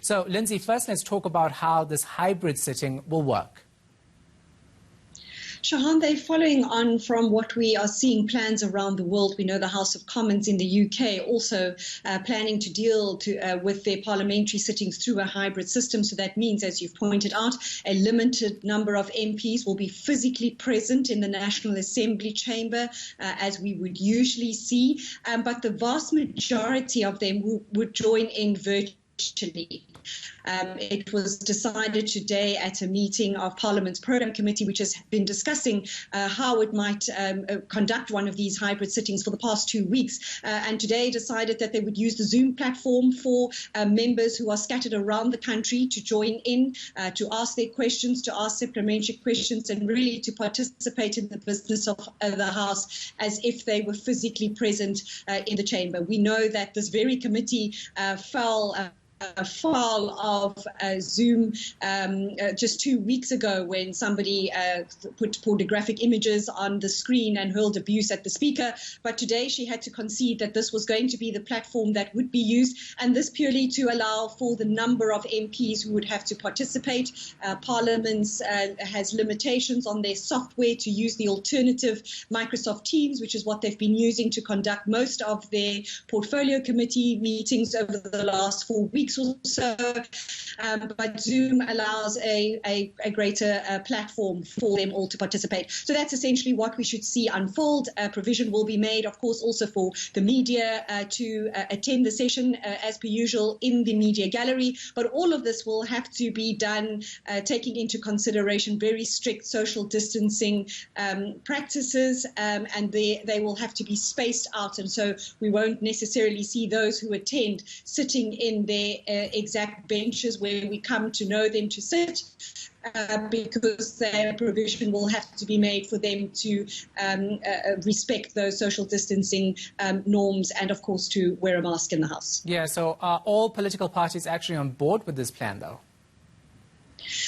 So, Lindsay, first let's talk about how this hybrid sitting will work. Shahan, they're following on from what we are seeing plans around the world. We know the House of Commons in the UK also planning to deal with their parliamentary sittings through a hybrid system. So that means, as you've pointed out, a limited number of MPs will be physically present in the National Assembly chamber, as we would usually see. But the vast majority of them would join in virtually. It was decided today at a meeting of Parliament's Programme Committee, which has been discussing how it might conduct one of these hybrid sittings for the past 2 weeks. And today decided that they would use the Zoom platform for members who are scattered around the country to join in, to ask their questions, to ask supplementary questions, and really to participate in the business of the House as if they were physically present in the chamber. We know that this very committee fell foul of Zoom just 2 weeks ago when somebody put pornographic images on the screen and hurled abuse at the speaker. But today she had to concede that this was going to be the platform that would be used, and this purely to allow for the number of MPs who would have to participate. Parliament has limitations on their software to use the alternative Microsoft Teams, which is what they've been using to conduct most of their portfolio committee meetings over the last 4 weeks or so, but Zoom allows a greater platform for them all to participate. So that's essentially what we should see unfold. Provision will be made, of course, also for the media to attend the session as per usual in the media gallery, but all of this will have to be done taking into consideration very strict social distancing practices, and they will have to be spaced out, and so we won't necessarily see those who attend sitting in their exact benches where we come to know them to sit, because their provision will have to be made for them to respect those social distancing norms and, of course, to wear a mask in the House. Yeah, so are all political parties actually on board with this plan, though?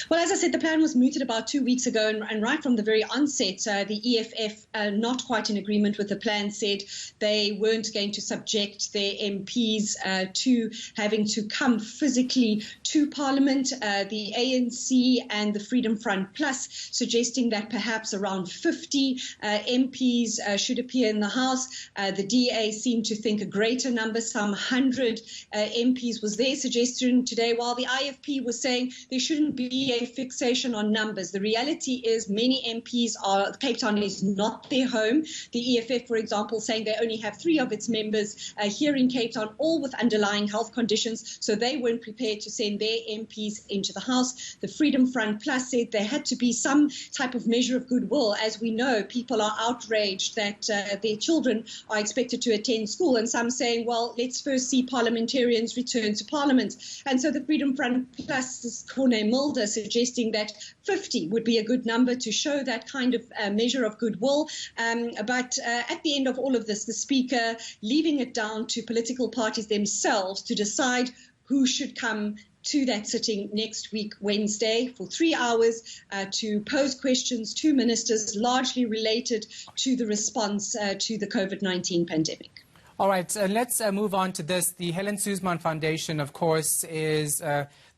Well, as I said, the plan was mooted about 2 weeks ago, and right from the very onset, the EFF, not quite in agreement with the plan, said they weren't going to subject their MPs to having to come physically to Parliament. The ANC and the Freedom Front Plus suggesting that perhaps around 50 MPs should appear in the House. The DA seemed to think a greater number, some 100 MPs was their suggestion today, while the IFP was saying there shouldn't be a fixation on numbers. The reality is many MPs Cape Town is not their home. The EFF, for example, saying they only have 3 of its members here in Cape Town, all with underlying health conditions, so they weren't prepared to send their MPs into the House. The Freedom Front Plus said there had to be some type of measure of goodwill. As we know, people are outraged that their children are expected to attend school, and some saying, well, let's first see parliamentarians return to Parliament. And so the Freedom Front Plus' Corne Mulder suggesting that 50 would be a good number to show that kind of measure of goodwill. But at the end of all of this, the Speaker leaving it down to political parties themselves to decide who should come to that sitting next week, Wednesday, for 3 hours to pose questions to ministers largely related to the response to the COVID-19 pandemic. All right, let's move on to this. The Helen Suzman Foundation, of course, is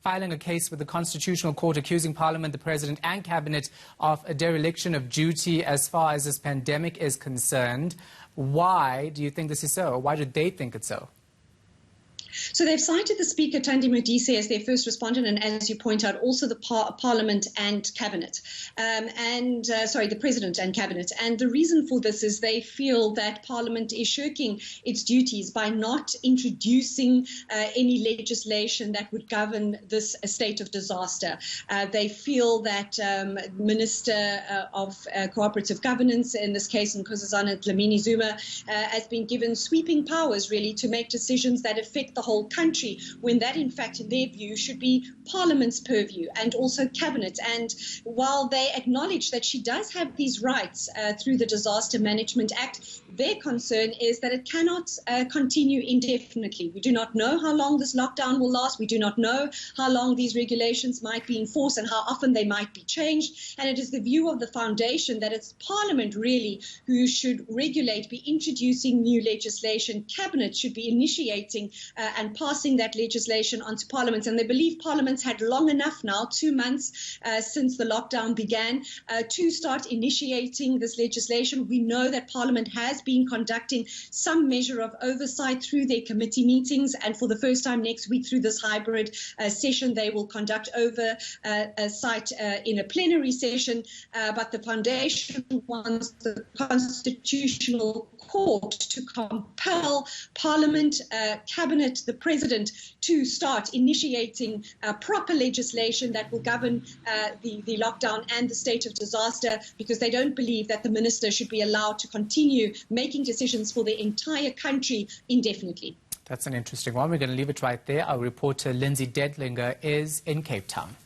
filing a case with the Constitutional Court accusing Parliament, the President and Cabinet of a dereliction of duty as far as this pandemic is concerned. Why do you think this is so? Why do they think it's so? So they've cited the Speaker, Thandi Modise, as their first respondent, and as you point out, also the Parliament and Cabinet, the President and Cabinet. And the reason for this is they feel that Parliament is shirking its duties by not introducing any legislation that would govern this state of disaster. They feel that Minister of Cooperative Governance, in this case Nkosazana Dlamini-Zuma, has been given sweeping powers, really, to make decisions that affect the whole country, when that, in fact, in their view, should be Parliament's purview and also Cabinet. And while they acknowledge that she does have these rights through the Disaster Management Act, their concern is that it cannot continue indefinitely. We do not know how long this lockdown will last. We do not know how long these regulations might be enforced and how often they might be changed. And it is the view of the foundation that it's Parliament really who should regulate, be introducing new legislation. Cabinet should be initiating and passing that legislation onto Parliament. And they believe Parliament's had long enough now, 2 months since the lockdown began, to start initiating this legislation. We know that Parliament has been conducting some measure of oversight through their committee meetings, and for the first time next week through this hybrid session, they will conduct oversight in a plenary session. But the foundation wants the Constitutional Court to compel Parliament, Cabinet, the President to start initiating proper legislation that will govern the lockdown and the state of disaster, because they don't believe that the minister should be allowed to continue making decisions for the entire country indefinitely. That's an interesting one. We're going to leave it right there. Our reporter Lindsay Dedlinger is in Cape Town.